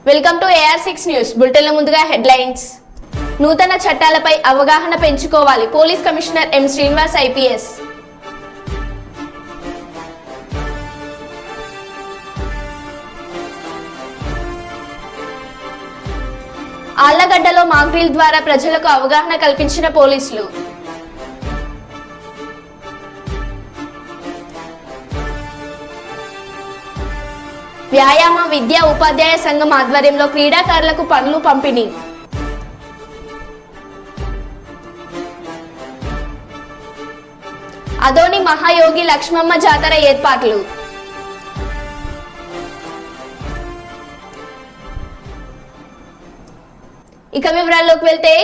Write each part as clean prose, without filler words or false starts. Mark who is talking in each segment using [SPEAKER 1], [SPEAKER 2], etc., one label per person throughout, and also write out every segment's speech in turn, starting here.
[SPEAKER 1] Welcome to AR6 news బులెటిన్ల ముందుగా headlines. నూతన చట్టాలపై అవగాహన పెంచుకోవాలి police commissioner M Srinivas IPS. ఆళ్లగడ్డలో మాక్ డ్రిల్ ద్వారా ప్రజలకు అవగాహన కల్పించిన పోలీసులు. వ్యాయామ విద్యా ఉపాధ్యాయ సంఘం ఆధ్వర్యంలో క్రీడాకారులకు పనులు పంపిణీ. అదోని మహాయోగి లక్ష్మమ్మ జాతర ఏర్పాట్లు. ఇక వివరాల్లోకి వెళ్తే,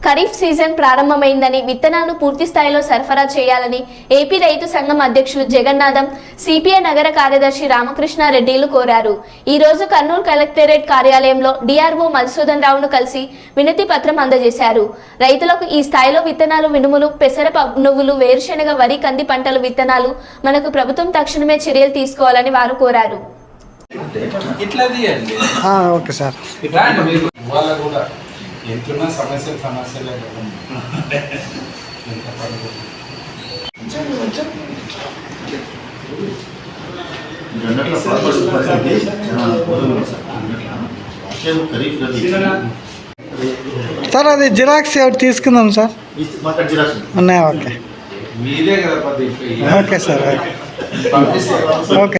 [SPEAKER 1] ఖరీఫ్ సీజన్ ప్రారంభమైందని విత్తనాలు పూర్తి స్థాయిలో సరఫరా చేయాలని ఏపీ రైతు సంఘం అధ్యక్షులు జగన్నాథం CPI నగర కార్యదర్శి రామకృష్ణారెడ్డిలు కోరారు. ఈ రోజు కర్నూలు కలెక్టరేట్ కార్యాలయంలో DRO మధుసూదన్ రావును కలిసి వినతి పత్రం అందజేశారు. రైతులకు ఈ స్థాయిలో విత్తనాలు, మినుములు, పెసర నువ్వులు, వేరుశెనగ, వరి, కంది పంటలు విత్తనాలు మనకు ప్రభుత్వం తక్షణమే చర్యలు తీసుకోవాలని వారు కోరారు.
[SPEAKER 2] Okay sir.
[SPEAKER 3] ఎంతున్నా సమస్యలే
[SPEAKER 2] సార్ అది జిరాక్స్ తీసుకుందాం సార్. ఉన్నాయా? ఓకే,
[SPEAKER 3] మీదే కదా.
[SPEAKER 2] Okay sir. ఓకే.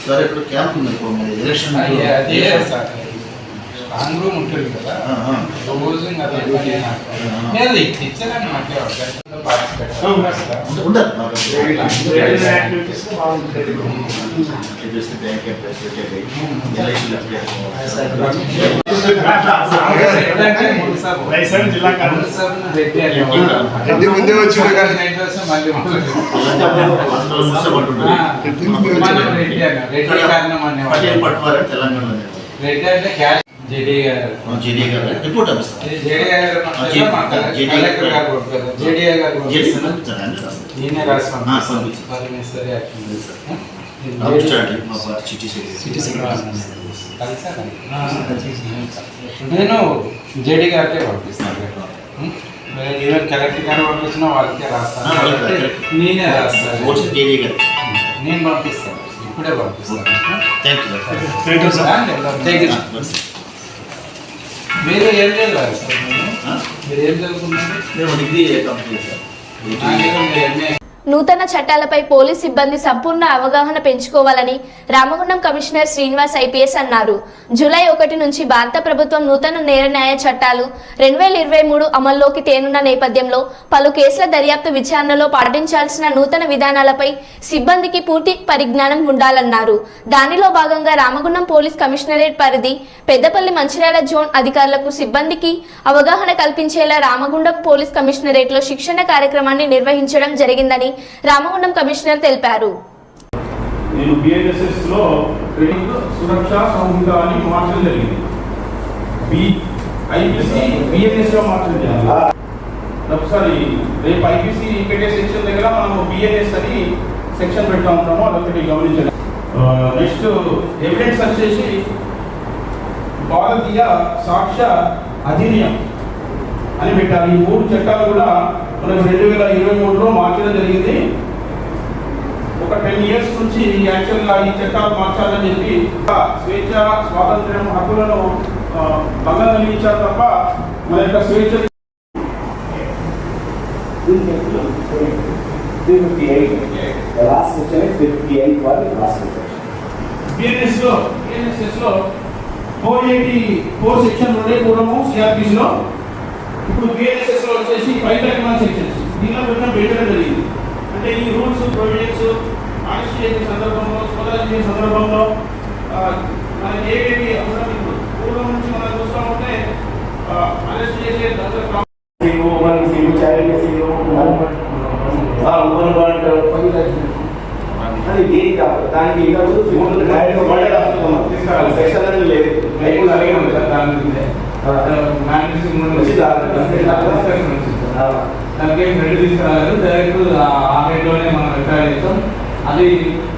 [SPEAKER 4] సార్ ఇప్పుడు క్యాంప్ ఉంది, ఎలక్షన్
[SPEAKER 3] స్ట్రాంగ్ రూమ్ ఉంటుంది కదా, రోజు రెడ్డి అంటే జేడీ గారు రిపోర్ట్ నేను జేడీ గారికే పంపిస్తాను. ఈవెన్ కలెక్టర్ గారు పంపించిన వాళ్ళకే రాస్తాను. నేనే రాస్తాను. నేను పంపిస్తాను, ఇప్పుడే పంపిస్తాను. మీరు ఏం చదివారు సార్? మీరు ఏం చదువుకున్నారు?
[SPEAKER 4] మేము డిగ్రీ కంప్లీట్ సార్.
[SPEAKER 1] నూతన చట్టాలపై పోలీస్ సిబ్బంది సంపూర్ణ అవగాహన పెంచుకోవాలని రామగుండం కమిషనర్ శ్రీనివాస్ IPS అన్నారు. జూలై 1 నుంచి భారత ప్రభుత్వం నూతన నేర న్యాయ చట్టాలు 2023 అమల్లోకి తేనున్న నేపథ్యంలో పలు కేసుల దర్యాప్తు విచారణలో పాటించాల్సిన నూతన విధానాలపై సిబ్బందికి పూర్తి పరిజ్ఞానం ఉండాలన్నారు. దానిలో భాగంగా రామగుండం పోలీస్ కమిషనరేట్ పరిధి పెద్దపల్లి మంచిర్యాల జోన్ అధికారులకు సిబ్బందికి అవగాహన కల్పించేలా రామగుండం పోలీస్ కమిషనరేట్లో శిక్షణ కార్యక్రమాన్ని నిర్వహించడం జరిగిందని రామగుండం కమిషనర్ తెలిపారు.
[SPEAKER 5] నేను BNSS లో ట్రైనింగ్ సురక్ష సంహిత అని మార్చడం జరిగింది. IPC BNS లో మార్చడం జరిగింది. ఒకసారి రేపు IPC పెట్టే సెక్షన్ దగ్గర మనం BNS అని సెక్షన్ పెడతా ఉంటాము, అదొకటి గమనించండి. నెక్స్ట్ ఎవిడెన్స్ వచ్చేసి భారతీయ సాక్ష్య అధినియం అని పెట్టారు. ఈ 3 చట్టాలు కూడా మనకు 2023లో మార్చడం జరిగింది. ఒక 10 years నుంచి యాక్చువల్గా ఈ చట్టాలు మార్చాలని చెప్పి స్వేచ్ఛ, స్వాతంత్ర్యం, హక్కులను భంగం కలిగించారు తప్ప మన యొక్క స్వేచ్ఛ. 484 సెక్షన్ ఉండే పూర్వము CRPC లో. ఇప్పుడు BNSS లో వచ్చేసి 531 సెక్షన్స్ దీనిలో పెట్టడం జరిగింది. అంటే ఈ రూల్స్, ప్రొవిజన్స్ అరెస్ట్ చేసే సందర్భంలో, సోదాలు చేసే సందర్భంలో మనకి ఏవేవి అవసరం ఇప్పుడు పూర్వం నుంచి మనం చూస్తూ ఉంటే అరెస్ట్ చేసే దానికి సెక్షన్ లేదు. దానికి ఏం రెడ్ తీసుకురాలేదు, డైరెక్ట్ ఆ రేట్లోనే మనం రిటైర్ చేస్తాం. అది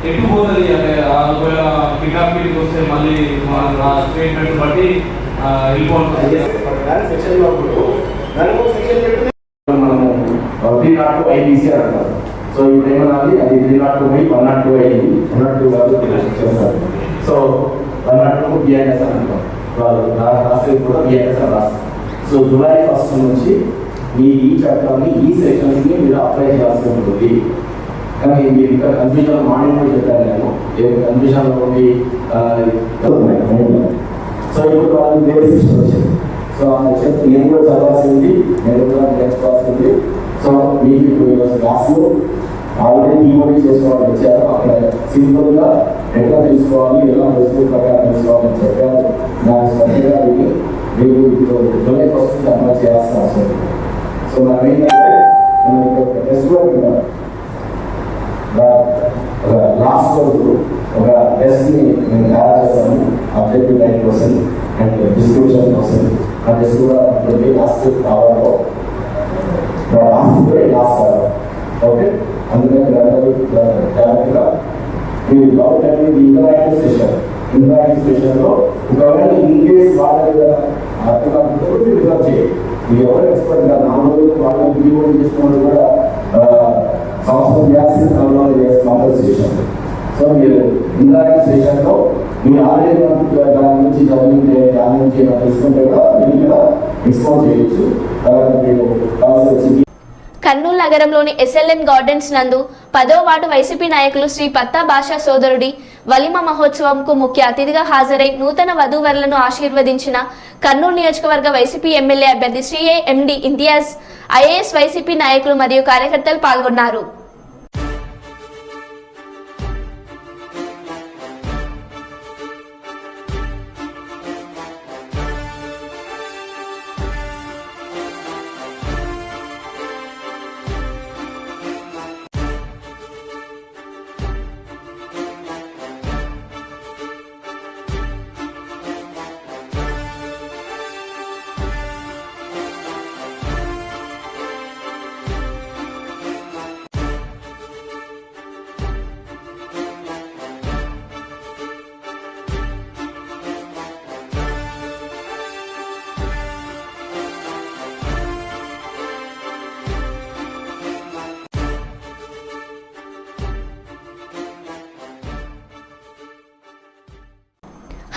[SPEAKER 5] ఎటు పోతుంది అంటే ఒకవేళ కిడ్నాప్ కిట్ వస్తే మళ్ళీ మన స్టేట్మెంట్ బట్టి వెళ్ళిపోతుంది.
[SPEAKER 6] మనము 302 IPC అంటారు. సో ఇప్పుడు ఏమనాలి, అది 302 పోయి 102 అయింది. 102 వాళ్ళు చేస్తారు. సో 102 BIS అని అంటాం. వాళ్ళు రాసేది కూడా BIS అని రాస్తారు. సో జూలై 1 నుంచి ఈ చట్టాన్ని, ఈ సెక్షన్స్ని మీరు అప్లై చేయాల్సి ఉంటుంది. కానీ మీరు ఇంకా కన్ఫ్యూజన్ మార్నింగ్ కూడా చెప్పాను నేను, ఏ కన్ఫ్యూజన్లో ఉండి సో ఇప్పుడు వాళ్ళు వేరే సిస్టమ్ వచ్చింది. సో వచ్చేసి నేను కూడా చదవాల్సింది, నేను కూడా నేర్చుకోవాల్సింది. సో మీకు ఇప్పుడు క్లాస్లో ఆల్రెడీ ఈమోడీ చేసుకోవాలని వచ్చారు. అక్కడ సింపుల్గా ఎట్లా తీసుకోవాలి, ఎలా వస్తువు ప్రకారం తీసుకోవాలని చెప్పారు. దాని శ్రద్ధగా విని మీరు ఇప్పుడు జూలై 1 అమలు చేయాల్సిన అవసరం ఉంది. సో మనం ఏంటంటే టెస్ట్ లాస్ట్ రోజు ఒక టెస్ట్ని మేము తయారు చేస్తాము, అబ్జెక్టివ్ టైప్ కోసం అండ్ డిస్క్రిప్షన్ కోసం. ఆ టెస్ట్ కూడా లాస్ట్ అవర్లో లాస్ట్ అవర్. ఓకే, అందుకని డైరెక్ట్గా మీరు డౌట్ అనేది ఇంటరాక్టివ్ సెషన్లో ఒకవేళ ఇన్ కేస్ వాళ్ళ అర్థం మీరు రిఫర్ చేయండి. మీరు ఎవరు ఎక్స్పర్ట్ కాదు, 4 రోజులు వాళ్ళు వీడియో తీసుకున్నది కూడా సంవత్సరం చేయాల్సిన కాంపన్సేషన్. సో మీరు ఇంటరాక్టివ్ సెషన్లో మీరు ఆల్రెడీ దాని నుంచి చదివితే దాని నుంచి తీసుకుంటే కూడా మీరు ఇక్కడ ఎక్స్ప్లోర్ చేయొచ్చు. తర్వాత మీరు కావాల్సి
[SPEAKER 1] కర్నూలు నగరంలోని SLN గార్డెన్స్ నందు 10వ వార్డు వైసీపీ నాయకులు శ్రీ పత్తా భాషా సోదరుడి వలిమ మహోత్సవంకు ముఖ్య అతిథిగా హాజరై నూతన వధూవరులను ఆశీర్వదించిన కర్నూలు నియోజకవర్గ వైసీపీ ఎమ్మెల్యే అభ్యర్థి శ్రీ MD ఇంతియాజ్, IAS వైసీపీ నాయకులు మరియు కార్యకర్తలు పాల్గొన్నారు.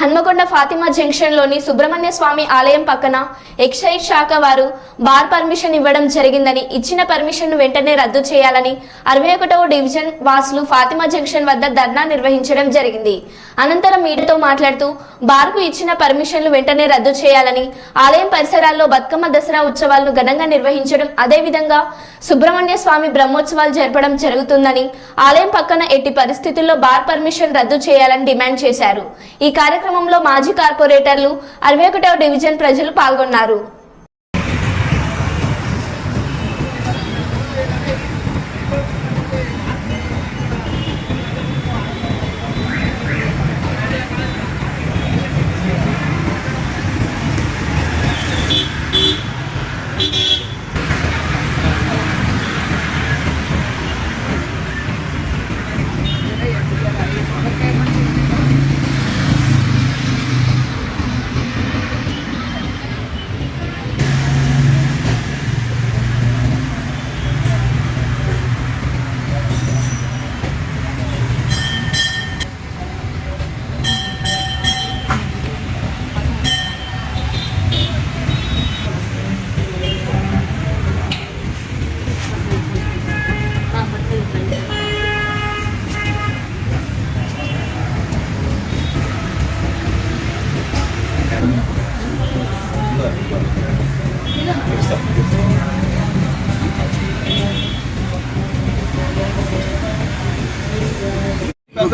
[SPEAKER 1] హన్మకొండ ఫాతిమా జంక్షన్లోని సుబ్రహ్మణ్య స్వామి ఆలయం పక్కన ఎక్సైజ్ శాఖ వారు బార్ పర్మిషన్ ఇవ్వడం జరిగిందని, ఇచ్చిన పర్మిషన్ను వెంటనే రద్దు చేయాలని 61వ డివిజన్ వాసులు ఫాతిమా జంక్షన్ వద్ద ధర్నా నిర్వహించడం జరిగింది. అనంతరం మీడియాతో మాట్లాడుతూ బార్కు ఇచ్చిన పర్మిషన్లు వెంటనే రద్దు చేయాలని, ఆలయం పరిసరాల్లో బతుకమ్మ దసరా ఉత్సవాలను ఘనంగా నిర్వహించడం, అదేవిధంగా సుబ్రహ్మణ్య స్వామి బ్రహ్మోత్సవాలు జరపడం జరుగుతుందని, ఆలయం పక్కన ఎట్టి పరిస్థితుల్లో బార్ పర్మిషన్ రద్దు చేయాలని డిమాండ్ చేశారు. ఈ కార్యక్రమంలో మాజీ కార్పొరేటర్లు, 61వ డివిజన్ ప్రజలు పాల్గొన్నారు.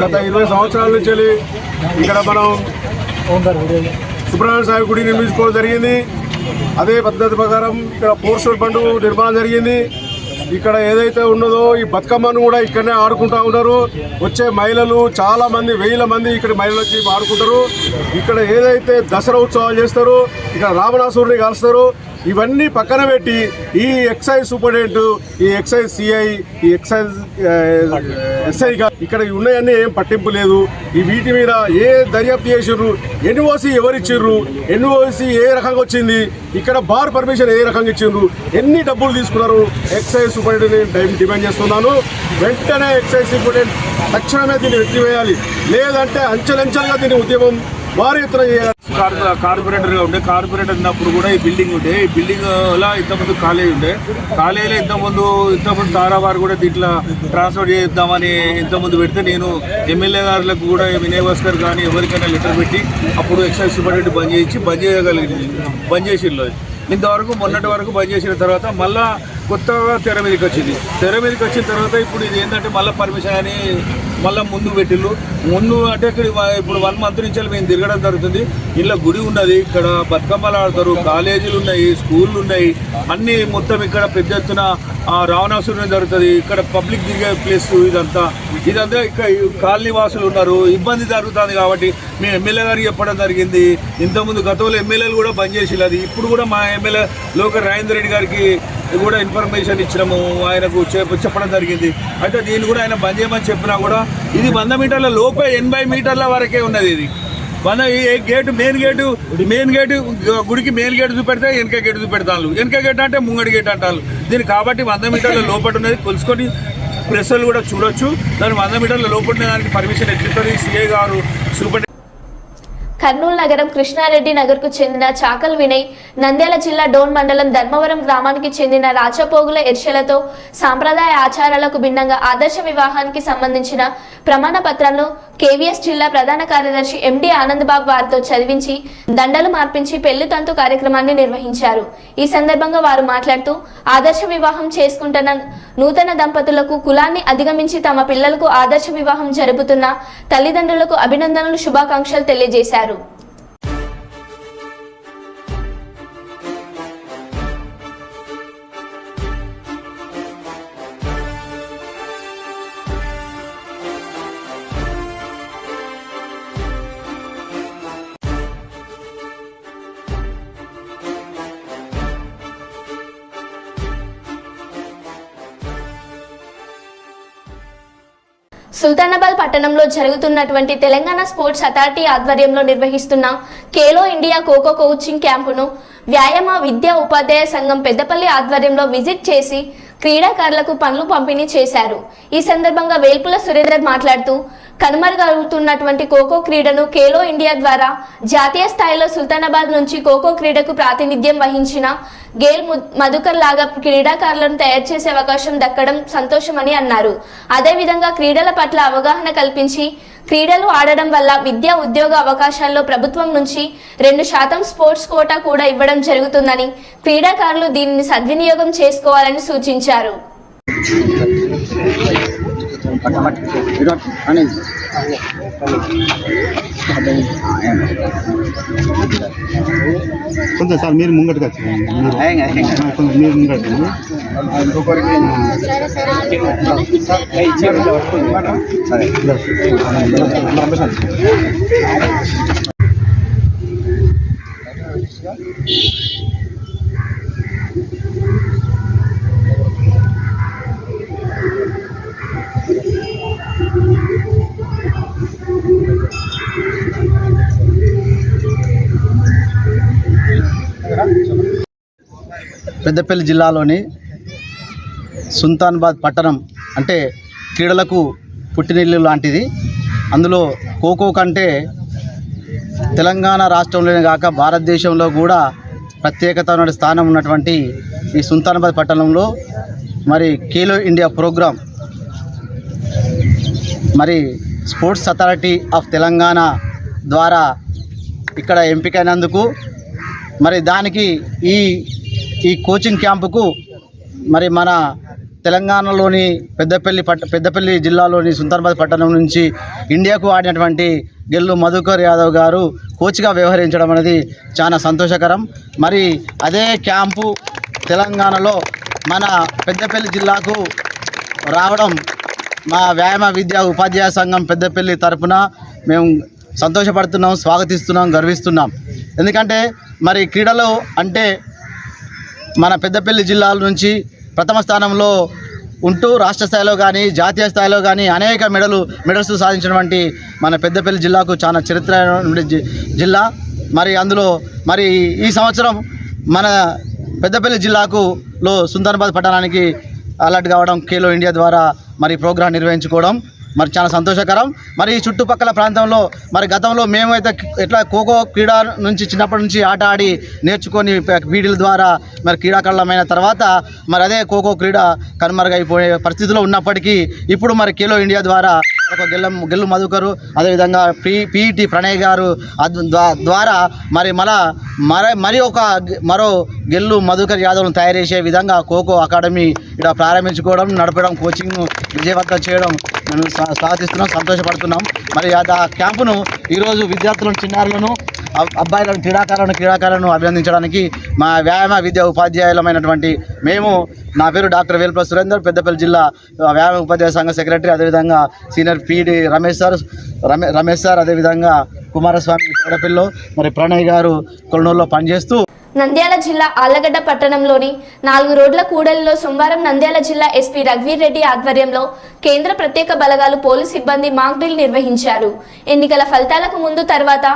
[SPEAKER 7] గత 20 సంవత్సరాల నుంచి ఇక్కడ మనం సుబ్రహ్మణ్య స్వామి గుడి నిర్మించుకోవడం జరిగింది. అదే పద్ధతి ప్రకారం ఇక్కడ పోర్షల్ బండు నిర్మాణం జరిగింది. ఇక్కడ ఏదైతే ఉన్నదో ఈ బతుకమ్మను కూడా ఇక్కడనే ఆడుకుంటూ ఉంటారు. వచ్చే మహిళలు చాలా మంది, వేల మంది ఇక్కడ మహిళలు వచ్చి ఆడుకుంటారు. ఇక్కడ ఏదైతే దసరా ఉత్సవాలు చేస్తారో, ఇక్కడ రావణాసురుని కాలుస్తారు. ఇవన్నీ పక్కన పెట్టి ఈ ఎక్సైజ్ సూపరింటెండెంట్, ఈ ఎక్సైజ్ సిఐ, ఈ ఎక్సైజ్ ఎస్ఐ ఇక్కడ ఉన్నాయన్నీ ఏం పట్టింపు లేదు. ఈ వీటి మీద ఏ దర్యాప్తు చేసిర్రు, ఎన్ఓసి ఎవరిచ్చిర్రు, ఎన్ఓసి ఏ రకంగా వచ్చింది, ఇక్కడ బార్ పర్మిషన్ ఏ రకంగా ఇచ్చిండ్రు, ఎన్ని డబ్బులు తీసుకున్నారు. ఎక్సైజ్ సూపరింటెండెంట్ డిమాండ్ చేస్తున్నాను. వెంటనే ఎక్సైజ్ సూపరింటెండెంట్ తక్షణమే దీన్ని ఎత్తివేయాలి, లేదంటే అంచెలంచెలుగా దీన్ని ఉద్యమం భారీ ఎత్తున చేయాలి.
[SPEAKER 8] కార్పొరేటర్గా ఉండే కార్పొరేటర్ ఉన్నప్పుడు కూడా ఈ బిల్డింగ్ ఉండే, ఈ బిల్డింగ్లో ఇంతకుముందు కాలేజ్ ఉండే, కాలేజీలో ఇంతకుముందు తారావారు కూడా దీంట్లో ట్రాన్స్ఫర్ చేద్దామని ఇంతకుముందు పెడితే నేను ఎమ్మెల్యే గారులకు కూడా వినయ్ భాస్కర్ కానీ ఎవరికైనా లెటర్ పెట్టి అప్పుడు ఎక్సైజ్ సూపరింటెండెంట్ బంద్ చేసిర్రు. ఇంతవరకు మొన్నటి వరకు బంద్ చేసిన తర్వాత మళ్ళా కొత్తగా తెర మీదకి వచ్చింది. తెర మీదకి వచ్చిన తర్వాత ఇప్పుడు ఇది ఏంటంటే మళ్ళీ పర్మిషన్ అని మళ్ళీ ముందు పెట్టిళ్ళు. ముందు అంటే ఇక్కడ ఇప్పుడు 1 month నుంచి మేము తిరగడం జరుగుతుంది. ఇలా గుడి ఉన్నది, ఇక్కడ బతుకమ్మలు ఆడతారు, కాలేజీలు ఉన్నాయి, స్కూళ్ళు ఉన్నాయి, అన్నీ మొత్తం ఇక్కడ పెద్ద ఎత్తున రావణాసురం జరుగుతుంది. ఇక్కడ పబ్లిక్ దిగే ప్లేస్ ఇదంతా ఇక్కడ కాలనీ వాసులు ఉన్నారు, ఇబ్బంది జరుగుతుంది. కాబట్టి మేము ఎమ్మెల్యే గారికి చెప్పడం జరిగింది. ఇంతకుముందు గతంలో ఎమ్మెల్యేలు కూడా బంద్ చేసి అది ఇప్పుడు కూడా మా ఎమ్మెల్యే లోకల్ రాజేందర్ రెడ్డి గారికి కూడా ఇన్ఫర్మేషన్ ఇచ్చినాము, ఆయనకు చెప్పడం జరిగింది. అయితే దీన్ని కూడా ఆయన బంద్ చేయమని చెప్పినా కూడా ఇది 100 మీటర్ల లోపే 80 మీటర్ల వరకే ఉన్నది. ఇది మెయిన్ గేటు గుడికి మెయిన్ గేట్ చూపెడితే వెనక గేటు చూపెడతాను, వెనక గేట్ అంటే ముంగడి గేట్ అంటారు. దీన్ని కాబట్టి 100 మీటర్ల లోపల ఉన్నది కొలుసుకొని ప్రెస్లు కూడా చూడొచ్చు. దాన్ని 100 మీటర్ల లోపల దానికి పర్మిషన్ ఎట్లుంటుంది. సిఐ గారు సూపర్
[SPEAKER 1] కర్నూలు నగరం కృష్ణారెడ్డి నగర్కు చెందిన చాకల్ వినయ్, నంద్యాల జిల్లా డోన్ మండలం ధర్మవరం గ్రామానికి చెందిన రాచపోగుల ఎర్షలతో సాంప్రదాయ ఆచారాలకు భిన్నంగా ఆదర్శ వివాహానికి సంబంధించిన ప్రమాణ పత్రాలను కేవీఎస్ జిల్లా ప్రధాన కార్యదర్శి ఎండి ఆనందబాబు వారితో చదివించి దండలు మార్పించి పెళ్లి తంతు కార్యక్రమాన్ని నిర్వహించారు. ఈ సందర్భంగా వారు మాట్లాడుతూ ఆదర్శ వివాహం చేసుకుంటున్న నూతన దంపతులకు కులాన్ని అధిగమించి తమ పిల్లలకు ఆదర్శ వివాహం జరుపుతున్న తల్లిదండ్రులకు అభినందనలు, శుభాకాంక్షలు తెలియజేశారు. సుల్తానాబాద్ పట్టణంలో జరుగుతున్నటువంటి తెలంగాణ స్పోర్ట్స్ అథారిటీ ఆధ్వర్యంలో నిర్వహిస్తున్న ఖేలో ఇండియా ఖోఖో కోచింగ్ క్యాంపును వ్యాయామ విద్యా ఉపాధ్యాయ సంఘం పెద్దపల్లి ఆధ్వర్యంలో విజిట్ చేసి క్రీడాకారులకు పనులు పంపిణీ చేశారు. ఈ సందర్భంగా వేల్పుల సురేందర్ మాట్లాడుతూ కనుమరుగవుతున్నటువంటి ఖోఖో క్రీడను ఖేలో ఇండియా ద్వారా జాతీయ స్థాయిలో సుల్తానాబాద్ నుంచి ఖోఖో క్రీడకు ప్రాతినిధ్యం వహించిన గేల్ మధుకర్ లాగా క్రీడాకారులను తయారు చేసే అవకాశం దక్కడం సంతోషమని అన్నారు. అదేవిధంగా క్రీడల పట్ల అవగాహన కల్పించి క్రీడలు ఆడడం వల్ల విద్యా ఉద్యోగ అవకాశాల్లో ప్రభుత్వం నుంచి 2% స్పోర్ట్స్ కోటా కూడా ఇవ్వడం జరుగుతుందని, క్రీడాకారులు దీనిని సద్వినియోగం చేసుకోవాలని సూచించారు.
[SPEAKER 2] కొంచెం సార్ మీరు ముంగట్టుగా మీరు ముంగట్టు
[SPEAKER 9] పెద్దపల్లి జిల్లాలోని సుల్తానాబాద్ పట్టణం అంటే క్రీడలకు పుట్టినిల్లు లాంటిది. అందులో ఖోఖో కంటే తెలంగాణ రాష్ట్రంలోనే కాక భారతదేశంలో కూడా ప్రత్యేకతమైన స్థానం ఉన్నటువంటి ఈ సుల్తానాబాద్ పట్టణంలో మరి ఖేలో ఇండియా ప్రోగ్రాం మరి స్పోర్ట్స్ అథారిటీ ఆఫ్ తెలంగాణ ద్వారా ఇక్కడ ఎంపికైనందుకు మరి దానికి ఈ కోచింగ్ క్యాంపుకు మరి మన తెలంగాణలోని పెద్దపల్లి జిల్లాలోని సుల్తానాబాద్ పట్టణం నుంచి ఇండియాకు ఆడినటువంటి గెల్లు మధుకర్ యాదవ్ గారు కోచ్గా వ్యవహరించడం అనేది చాలా సంతోషకరం. మరి అదే క్యాంపు తెలంగాణలో మన పెద్దపల్లి జిల్లాకు రావడం మా వ్యాయామ విద్యా ఉపాధ్యాయ సంఘం పెద్దపల్లి తరపున మేము సంతోషపడుతున్నాం, స్వాగతిస్తున్నాం, గర్విస్తున్నాం. ఎందుకంటే మరి క్రీడలు అంటే మన పెద్దపల్లి జిల్లాల నుంచి ప్రథమ స్థానంలో ఉంటూ రాష్ట్ర స్థాయిలో కానీ జాతీయ స్థాయిలో కానీ అనేక మెడల్స్ సాధించినటువంటి మన పెద్దపల్లి జిల్లాకు చాలా చరిత్ర జిల్లా. మరి అందులో మరి ఈ సంవత్సరం మన పెద్దపల్లి జిల్లాలో సుందరాబాద్ పట్టణానికి అలర్ట్ కావడం, ఖేలో ఇండియా ద్వారా మరి ప్రోగ్రాం నిర్వహించుకోవడం మరి చాలా సంతోషకరం. మరి ఈ చుట్టుపక్కల ప్రాంతంలో మరి గతంలో మేమైతే ఎట్లా ఖోఖో క్రీడా నుంచి చిన్నప్పటి నుంచి ఆట ఆడి నేర్చుకొని వీడిల ద్వారా మరి క్రీడాకారులమైన తర్వాత మరి అదే ఖోఖో క్రీడ కనుమరుగైపోయే పరిస్థితిలో ఉన్నప్పటికీ ఇప్పుడు మరి ఖేలో ఇండియా ద్వారా ఒక గెల్లు మధుకరు, అదేవిధంగా పిఈటి ప్రణయ్ గారు ద్వారా మరో గెల్లు మధుకర్ యాదవ్ను తయారు చేసే విధంగా ఖోఖో అకాడమీ ఇక్కడ ప్రారంభించుకోవడం, నడపడం, కోచింగ్ విజయవంతం చేయడం మేము స్వాగతిస్తున్నాం, సంతోషపడుతున్నాం. మరి ఆ క్యాంపును ఈరోజు విద్యార్థులను, చిన్నారులను, అబ్బాయిలను, క్రీడాకారులను అభినందించడానికి మా వ్యాయామ విద్యా ఉపాధ్యాయులమైనటువంటి మేము, నా పేరు డాక్టర్ వేల్పల సురేందర్, పెద్దపల్లి జిల్లా వ్యాయామ ఉపాధ్యాయ సంఘ సెక్రటరీ, అదేవిధంగా సీనియర్ పీడి రమేష్ సార్, అదేవిధంగా కుమారస్వామి తోడపిల్లో, మరి ప్రణయ్ గారు కొలనూరులో పనిచేస్తూ.
[SPEAKER 1] నంద్యాల జిల్లా ఆళ్లగడ్డ పట్టణంలోని 4 రోడ్ల కూడలిలో సోమవారం నంద్యాల జిల్లా ఎస్పీ రఘువీర్ రెడ్డి ఆధ్వర్యంలో కేంద్ర ప్రత్యేక బలగాలు పోలీస్ సిబ్బంది మాక్ డ్రిల్ నిర్వహించారు. ఎన్నికల ఫలితాలకు ముందు తర్వాత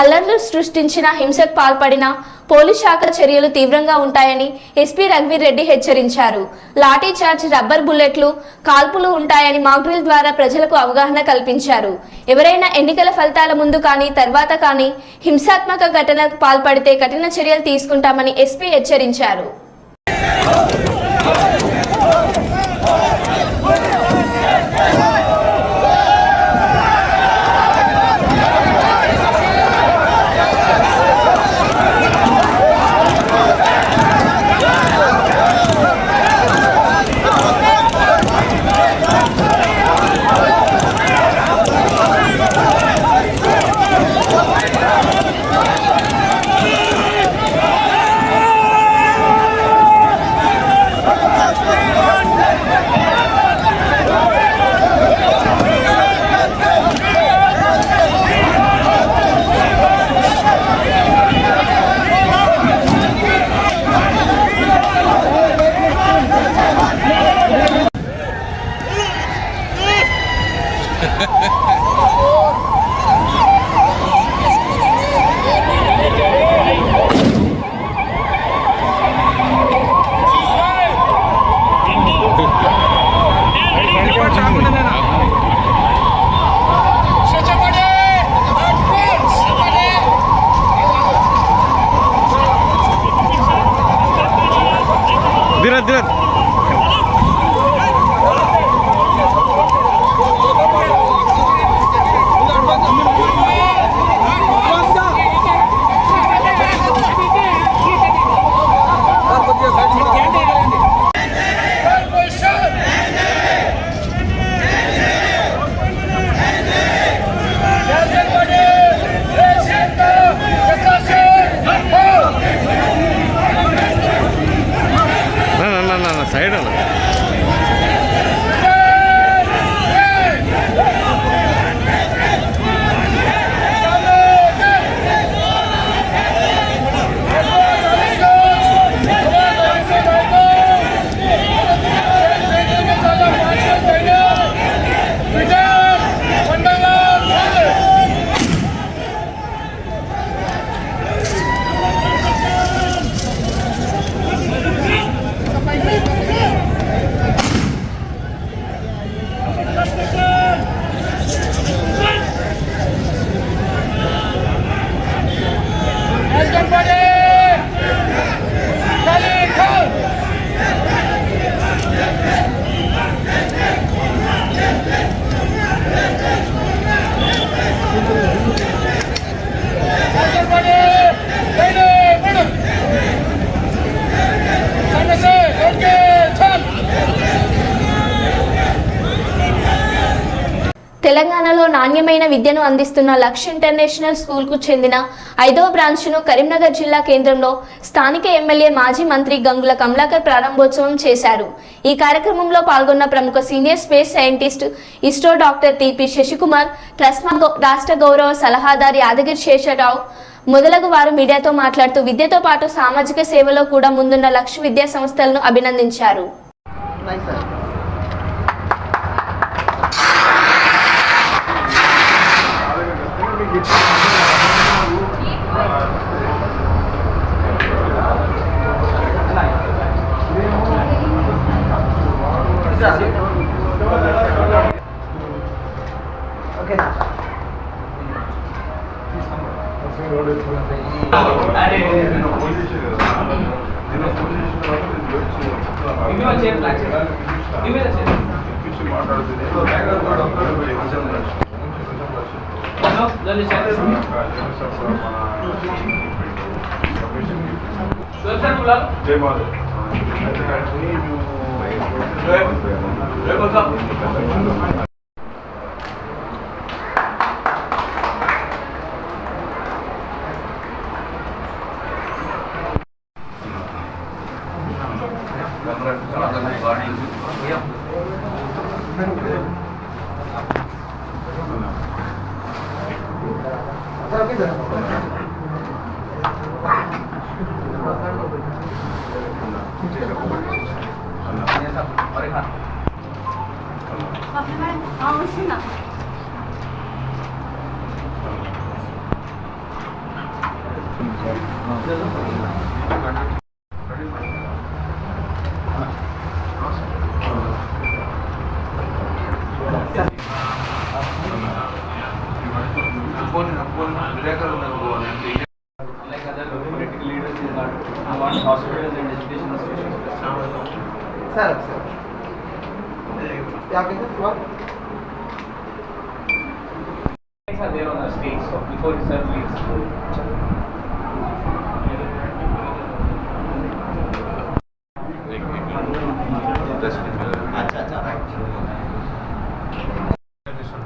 [SPEAKER 1] అల్లర్లు సృష్టించిన హింసకు పాల్పడిన పోలీస్ శాఖ చర్యలు తీవ్రంగా ఉంటాయని ఎస్పీ రఘువీర్ రెడ్డి హెచ్చరించారు. లాఠీ చార్జ్, రబ్బర్ బుల్లెట్లు, కాల్పులు ఉంటాయని మాక్ డ్రిల్ ద్వారా ప్రజలకు అవగాహన కల్పించారు. ఎవరైనా ఎన్నికల ఫలితాల ముందు కానీ తర్వాత కానీ హింసాత్మక ఘటనకు పాల్పడితే కఠిన చర్యలు తీసుకుంటామని ఎస్పీ హెచ్చరించారు. తెలంగాణలో నాణ్యమైన విద్యను అందిస్తున్న లక్ష్య ఇంటర్నేషనల్ స్కూల్కు చెందిన 5వ బ్రాంచ్ను కరీంనగర్ జిల్లా కేంద్రంలో స్థానిక ఎమ్మెల్యే మాజీ మంత్రి గంగుల కమలాకర్ ప్రారంభోత్సవం చేశారు. ఈ కార్యక్రమంలో పాల్గొన్న ప్రముఖ senior space scientist ISRO doctor T P Sasikumar, trust రాష్ట్ర గౌరవ సలహాదారు యాదగిరి శేషరావు, మొదలగు వారు మీడియాతో మాట్లాడుతూ విద్యతో పాటు సామాజిక సేవలో కూడా ముందున్న లక్ష్య విద్యా సంస్థలను అభినందించారు.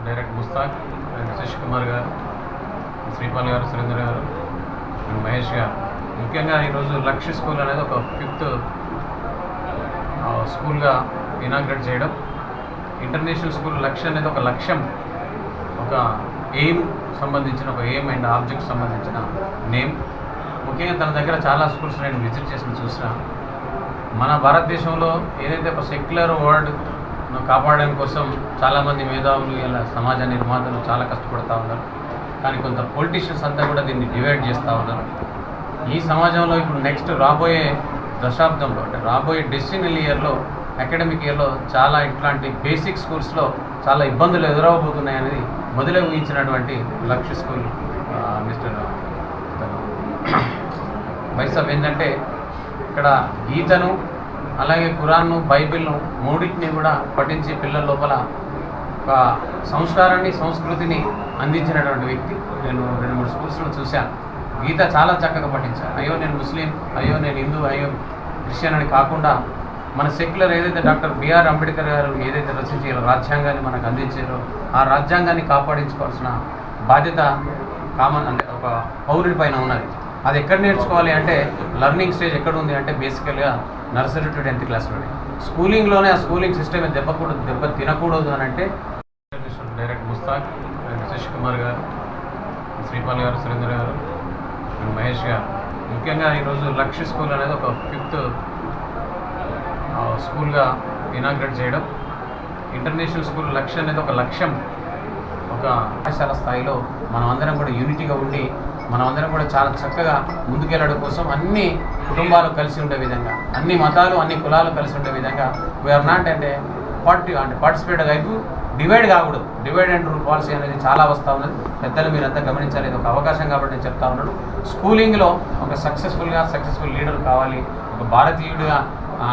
[SPEAKER 3] డైరెక్టర్ ముస్తాక్, శశి కుమార్ గారు, శ్రీపాల్ గారు, సురేంద్ర గారు, మహేష్ గారు. ముఖ్యంగా ఈరోజు లక్ష్య స్కూల్ అనేది ఒక 5th స్కూల్గా ఇనాగ్రేట్ చేయడం. ఇంటర్నేషనల్ స్కూల్ లక్ష్య అనేది ఒక లక్ష్యం, ఒక ఎయిమ్ సంబంధించిన ఒక ఎయిమ్ అండ్ ఆబ్జెక్ట్ సంబంధించిన నేమ్. ముఖ్యంగా తన దగ్గర చాలా స్కూల్స్ నేను విజిట్ చేసి చూసిన మన భారతదేశంలో ఏదైతే ఒక సెక్యులర్ వరల్డ్ కాపాడడం కోసం చాలామంది మేధావులు ఇలా సమాజ నిర్మాతలు చాలా కష్టపడుతూ ఉన్నారు. కానీ కొంత పొలిటీషియన్స్ అంతా కూడా దీన్ని డివైడ్ చేస్తూ ఉన్నారు. ఈ సమాజంలో ఇప్పుడు నెక్స్ట్ రాబోయే దశాబ్దంలో అంటే రాబోయే డెస్టినల్ ఇయర్లో అకాడమిక్ ఇయర్లో చాలా ఇట్లాంటి బేసిక్ స్కూల్స్లో చాలా ఇబ్బందులు ఎదురవబోతున్నాయనేది మొదలే ఊహించినటువంటి లక్ష్య స్కూల్ మిస్టర్ వైసాబ్ ఏంటంటే ఇక్కడ గీతను అలాగే ఖురాన్ను బైబిల్ను మూడింటిని కూడా పఠించి పిల్లల లోపల ఒక సంస్కారాన్ని సంస్కృతిని అందించినటువంటి వ్యక్తి. నేను 2-3 స్కూల్స్లో చూశాను. గీత చాలా చక్కగా పఠించాను. అయ్యో నేను ముస్లిం, అయ్యో నేను హిందూ, అయ్యో క్రిస్టియన్ అని కాకుండా మన సెక్యులర్ ఏదైతే డాక్టర్ బిఆర్ అంబేద్కర్ గారు ఏదైతే రచించి రాజ్యాంగాన్ని మనకు అందించారో ఆ రాజ్యాంగాన్ని కాపాడించుకోవాల్సిన బాధ్యత కామన్ అంటే ఒక పౌరుడి పైన ఉన్నది. అది ఎక్కడ నేర్చుకోవాలి అంటే లర్నింగ్ స్టేజ్ ఎక్కడ ఉంది అంటే బేసికల్గా నర్సరీ టు 10th క్లాస్లోనే స్కూలింగ్లోనే ఆ స్కూలింగ్ సిస్టమ్ దెబ్బ తినకూడదు అని అంటే డైరెక్టర్ ముస్తాక్, శశి కుమార్ గారు, శ్రీపాల్ గారు, సురేంద్ర గారు, మహేష్ గారు. ముఖ్యంగా ఈరోజు లక్ష్య స్కూల్ అనేది ఒక 5th స్కూల్గా ఇనాగ్రేట్ చేయడం. ఇంటర్నేషనల్ స్కూల్ లక్ష్య అనేది ఒక లక్ష్యం, ఒక పాఠశాల స్థాయిలో మనం అందరం కూడా యూనిటీగా ఉండి మనం అందరం కూడా చాలా చక్కగా ముందుకెళ్ళడం కోసం అన్ని కుటుంబాలు కలిసి ఉండే విధంగా, అన్ని మతాలు అన్ని కులాలు కలిసి ఉండే విధంగా వీఆర్ నాట్ అంటే పార్టిసిపేట్ వైపు డివైడ్ కాకూడదు. డివైడ్ అండ్ రూల్ పాలసీ అనేది చాలా వస్తూ ఉన్నది. పెద్దలు మీరంతా గమనించాలి. ఇది ఒక అవకాశం కాబట్టి నేను చెప్తా ఉన్నాను. స్కూలింగ్లో ఒక సక్సెస్ఫుల్ లీడర్ కావాలి, ఒక భారతీయుడిగా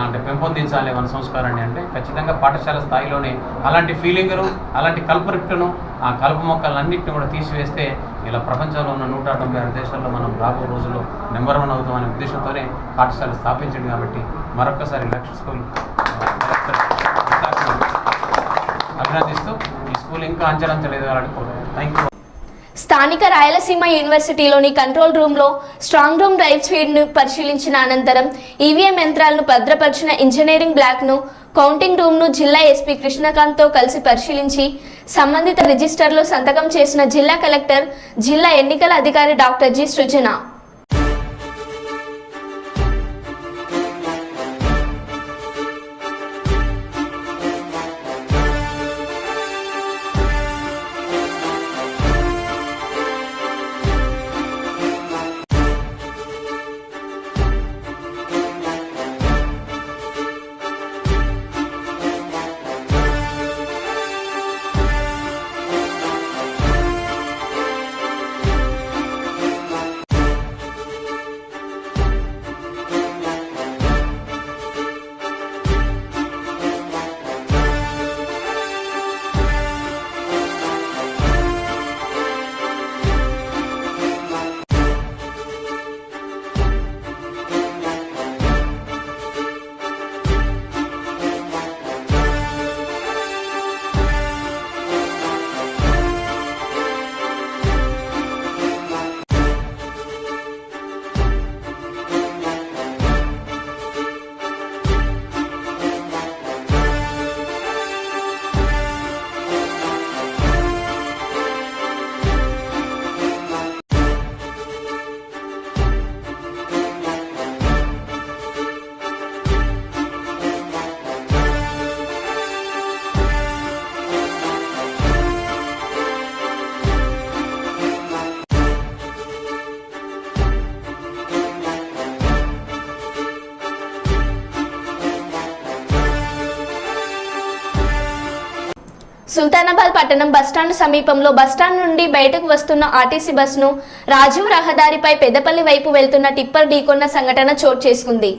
[SPEAKER 3] అంటే పెంపొందించాలి మన సంస్కారాన్ని అంటే ఖచ్చితంగా పాఠశాల స్థాయిలోనే అలాంటి ఫీలింగ్ను, అలాంటి కల్పరిట్టును, ఆ కలుపు మొక్కలన్నింటినీ కూడా తీసివేస్తే ఇలా ప్రపంచంలో ఉన్న 176 దేశాల్లో మనం రాబో రోజుల్లో నెంబర్ 1 అవుతామనే ఉద్దేశంతోనే పాఠశాల స్థాపించింది. కాబట్టి మరొక్కసారి లక్ష్య స్కూల్ అభినందిస్తూ ఈ స్కూల్ ఇంకా అంచెలంచెలు ఎదగాలని కోరుతున్నాను. Thank you.
[SPEAKER 1] స్థానిక రాయలసీమ యూనివర్సిటీలోని కంట్రోల్ రూమ్లో స్ట్రాంగ్ రూమ్ డ్రైవ్ స్పీడ్ను పరిశీలించిన అనంతరం ఈవీఎం యంత్రాలను భద్రపరిచిన ఇంజనీరింగ్ బ్లాక్ను కౌంటింగ్ రూమ్ను జిల్లా ఎస్పీ కృష్ణకాంత్తో కలిసి పరిశీలించి సంబంధిత రిజిస్టర్లో సంతకం చేసిన జిల్లా కలెక్టర్, జిల్లా ఎన్నికల అధికారి డాక్టర్ జి. సృజన. సుల్తానాబాద్ పట్టణం బస్టాండ్ సమీపంలో బస్టాండ్ నుండి బయటకు వస్తున్న ఆర్టీసీ బస్సును రాజీవ్ రహదారిపై పెద్దపల్లి వైపు వెళ్తున్న టిప్పర్ ఢీకొన్న సంఘటన చోటు చేసుకుంది.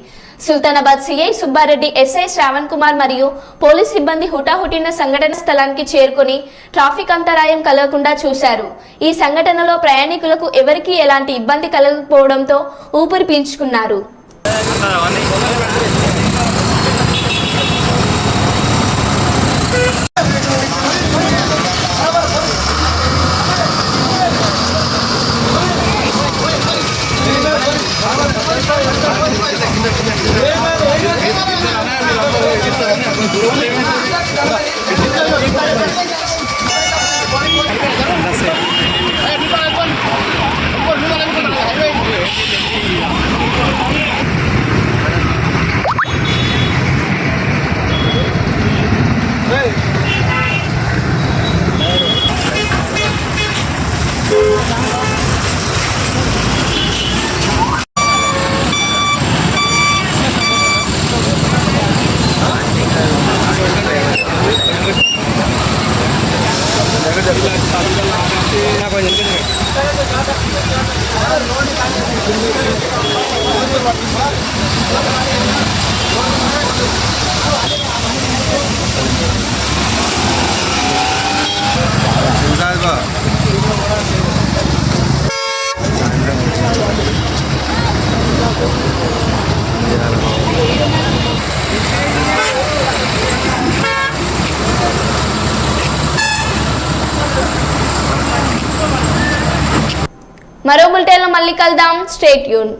[SPEAKER 1] సుల్తానాబాద్ సిఐ సుబ్బారెడ్డి, ఎస్ఐ శ్రావణ్ కుమార్ మరియు పోలీస్ సిబ్బంది హుటాహుటిన సంఘటన స్థలానికి చేరుకుని ట్రాఫిక్ అంతరాయం కలగకుండా చూశారు. ఈ సంఘటనలో ప్రయాణికులకు ఎవరికీ ఎలాంటి ఇబ్బంది కలగకపోవడంతో ఊపిరి పీల్చుకున్నారు. మరో బులెటిన్లో మళ్ళీ కలుద్దాం. Stay tune.